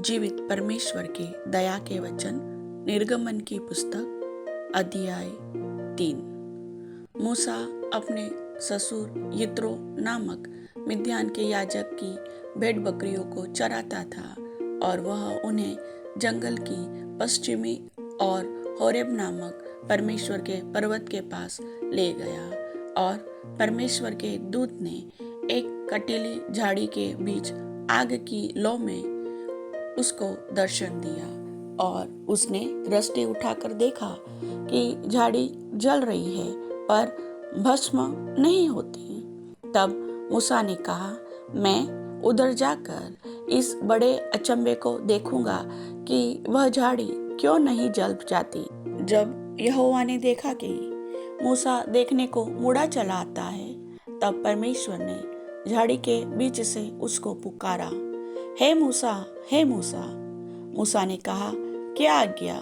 जीवित परमेश्वर के दया के वचन निर्गमन की पुस्तक अध्याय 3। मूसा अपने ससुर यित्रो नामक मिद्यान के याजक की भेड़ बकरियों को चराता था और वह उन्हें जंगल की पश्चिमी और होरेब नामक परमेश्वर के पर्वत के पास ले गया। और परमेश्वर के दूत ने एक कटीली झाड़ी के बीच आग की लौ में उसको दर्शन दिया और उसने दृष्टि उठाकर देखा कि झाड़ी जल रही है पर भस्म नहीं होती। तब मूसा ने कहा, मैं उधर जाकर इस बड़े अचंभे को देखूंगा कि वह झाड़ी क्यों नहीं जल जाती। जब यहोवा ने देखा कि मूसा देखने को मुड़ा चला आता है, तब परमेश्वर ने झाड़ी के बीच से उसको पुकारा, हे मूसा, हे मूसा। मूसा ने कहा, क्या आज्ञा?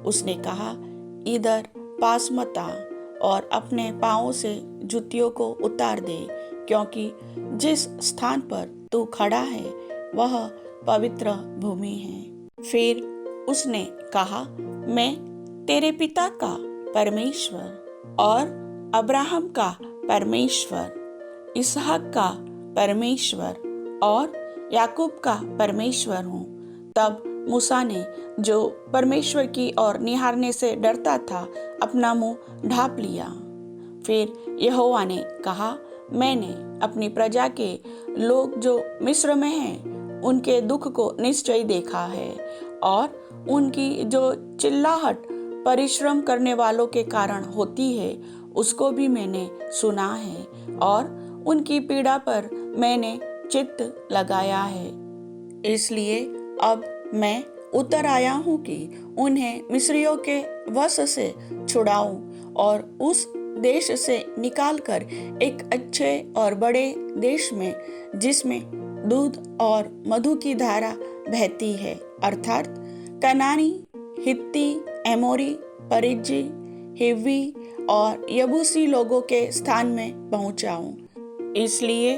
उसने कहा, इधर पास मत आ और अपने पांवों से जूतियों को उतार दे, क्योंकि जिस स्थान पर तू खड़ा है वह पवित्र भूमि है। फिर उसने कहा, मैं तेरे पिता का परमेश्वर और अब्राहम का परमेश्वर, इसहाक का परमेश्वर और याकूब का परमेश्वर हूँ। तब मूसा ने, जो परमेश्वर की ओर निहारने से डरता था, अपना मुंह ढांप लिया। फिर यहोवा ने कहा, मैंने अपनी प्रजा के लोग जो मिस्र में हैं, उनके दुख को निश्चय देखा है और उनकी जो चिल्लाहट परिश्रम करने वालों के कारण होती है, उसको भी मैंने सुना है और उनकी पीड़ा पर मैंने चित्त लगाया है। इसलिए अब मैं उतर आया हूँ कि उन्हें मिस्रियों के वश से छुड़ाऊं और उस देश से निकालकर एक अच्छे और बड़े देश में, जिसमें दूध और मधु की धारा बहती है, अर्थात कनानी, हित्ती, एमोरी, परिज्जी, हिव्वी और यबूसी लोगों के स्थान में पहुंचाऊं। इसलिए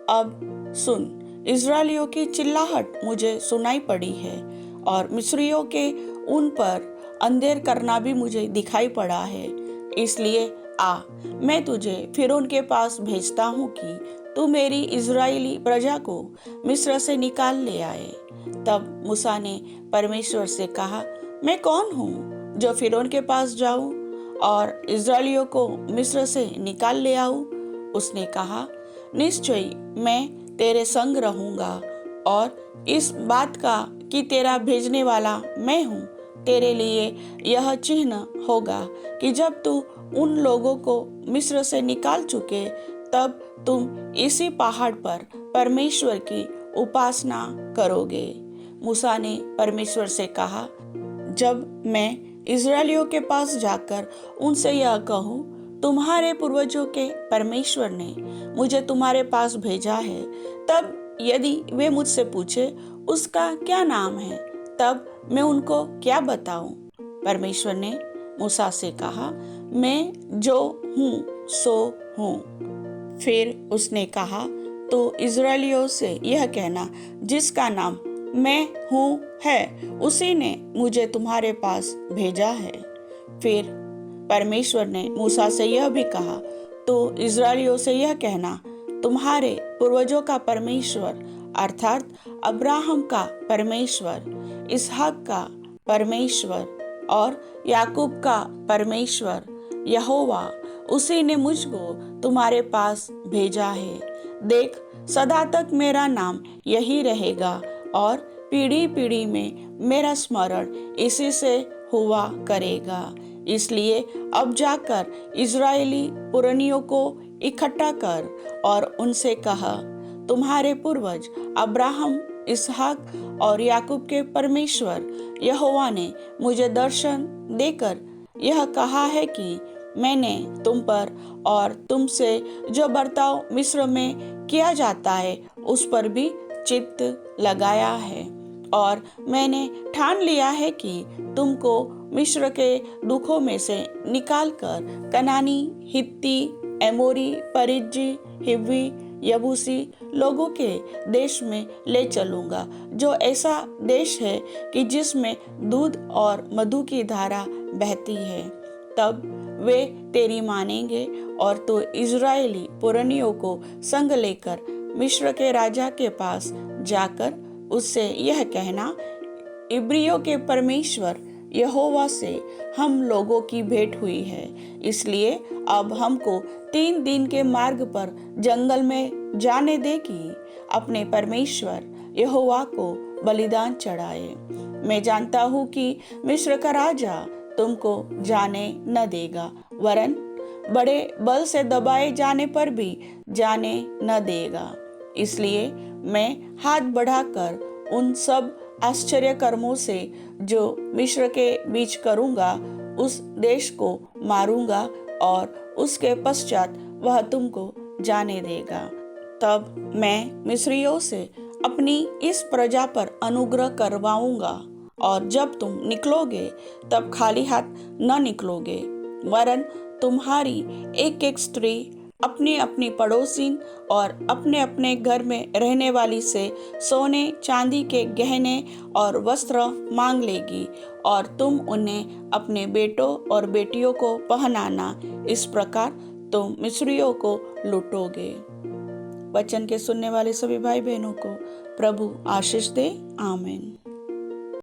अब सुन, इस्राएलियों की चिल्लाहट मुझे सुनाई पड़ी है और मिस्रियों के उन पर अंधेर करना भी मुझे दिखाई पड़ा है। इसलिए आ, मैं तुझे फिरौन के पास भेजता हूँ कि तू मेरी इजरायली प्रजा को मिस्र से निकाल ले आए। तब मूसा ने परमेश्वर से कहा, मैं कौन हूँ जो फिरौन के पास जाऊँ और इजरायलियों को मिस्र से निकाल ले आऊँ? उसने कहा, निश्चय मैं तेरे संग रहूंगा और इस बात का कि तेरा भेजने वाला मैं हूँ तेरे लिए यह चिन्ह होगा कि जब तू उन लोगों को मिस्र से निकाल चुके, तब तुम इसी पहाड़ पर परमेश्वर की उपासना करोगे। मूसा ने परमेश्वर से कहा, जब मैं इजरायलियों के पास जाकर उनसे यह कहूँ, तुम्हारे पूर्वजों के परमेश्वर ने मुझे तुम्हारे पास भेजा है, तब यदि वे मुझसे पूछे उसका क्या नाम है, तब मैं उनको क्या बताऊं? परमेश्वर ने मूसा से कहा, मैं जो हूँ सो हूँ। फिर उसने कहा, तो इजरायलियों से यह कहना, जिसका नाम मैं हूँ है, उसी ने मुझे तुम्हारे पास भेजा है। फिर परमेश्वर ने मूसा से यह भी कहा, तो इजरायलियों से यह कहना, तुम्हारे पूर्वजों का परमेश्वर अर्थात अब्राहम का परमेश्वर, इसहाक का परमेश्वर और याकूब का परमेश्वर यहोवा, उसी ने मुझको तुम्हारे पास भेजा है। देख, सदा तक मेरा नाम यही रहेगा और पीढ़ी पीढ़ी में मेरा स्मरण इसी से हुआ करेगा। इसलिए अब जाकर इजरायली पुरनियों को इकट्ठा कर और उनसे कहा, तुम्हारे पूर्वज अब्राहम, इसहाक और याकूब के परमेश्वर यहोवा ने मुझे दर्शन देकर यह कहा है कि मैंने तुम पर और तुमसे जो बर्ताव मिस्र में किया जाता है उस पर भी चित्त लगाया है और मैंने ठान लिया है कि तुमको मिस्र के दुखों में से निकालकर कनानी, हित्ती, एमोरी, परिज्जी, हिव्वी, यबूसी लोगों के देश में ले चलूँगा, जो ऐसा देश है कि जिसमें दूध और मधु की धारा बहती है। तब वे तेरी मानेंगे और तो इज़राइली पुरनियों को संग लेकर मिस्र के राजा के पास जाकर उससे यह कहना, इब्रियों के परमेश्वर यहोवा से हम लोगों की भेंट हुई है, इसलिए अब हमको 3 दिन के मार्ग पर जंगल में जाने दे कि अपने परमेश्वर यहोवा को बलिदान चढ़ाए। मैं जानता हूँ कि मिस्र का राजा तुमको जाने न देगा, वरन बड़े बल से दबाए जाने पर भी जाने न देगा। इसलिए मैं हाथ बढ़ाकर उन सब आश्चर्य कर्मों से जो मिस्र के बीच करूँगा उस देश को मारूंगा और उसके पश्चात वह तुमको जाने देगा। तब मैं मिस्रियों से अपनी इस प्रजा पर अनुग्रह करवाऊंगा और जब तुम निकलोगे तब खाली हाथ न निकलोगे, वरन तुम्हारी एक एक स्त्री अपनी अपनी पड़ोसिन और अपने अपने घर में रहने वाली से सोने चांदी के गहने और वस्त्र मांग लेगी और तुम उन्हें अपने बेटों और बेटियों को पहनाना। इस प्रकार तुम मिस्रियों को लूटोगे। वचन के सुनने वाले सभी भाई बहनों को प्रभु आशीष दे। आमीन।